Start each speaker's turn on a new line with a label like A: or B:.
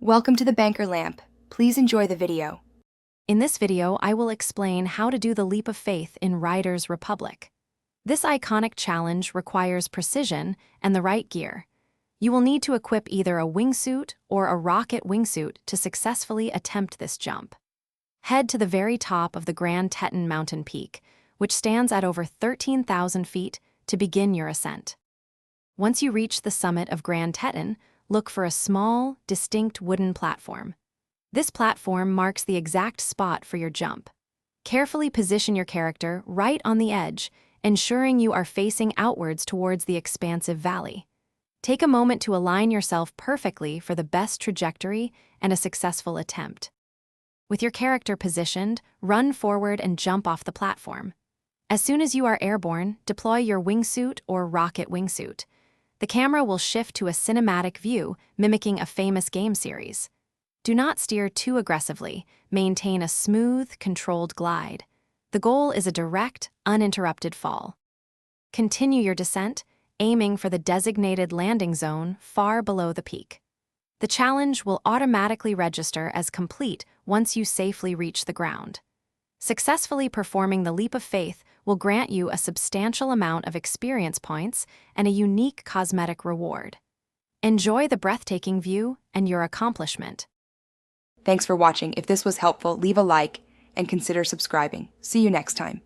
A: Welcome to the Banker Lamp. Please enjoy the video.
B: In this video, I will explain how to do the leap of faith in Riders Republic. This iconic challenge requires precision and the right gear. You will need to equip either a wingsuit or a rocket wingsuit to successfully attempt this jump. Head to the very top of the Grand Teton mountain peak, which stands at over 13,000 feet, to begin your ascent. Once you reach the summit of Grand Teton, look for a small, distinct wooden platform. This platform marks the exact spot for your jump. Carefully position your character right on the edge, ensuring you are facing outwards towards the expansive valley. Take a moment to align yourself perfectly for the best trajectory and a successful attempt. With your character positioned, run forward and jump off the platform. As soon as you are airborne, deploy your wingsuit or rocket wingsuit. The camera will shift to a cinematic view, mimicking a famous game series. Do not steer too aggressively. Maintain a smooth, controlled glide. The goal is a direct, uninterrupted fall. Continue your descent, aiming for the designated landing zone far below the peak. The challenge will automatically register as complete once you safely reach the ground. Successfully performing the leap of faith will grant you a substantial amount of experience points and a unique cosmetic reward. Enjoy the breathtaking view and your accomplishment.
A: Thanks for watching. If this was helpful, leave a like and consider subscribing. See you next time.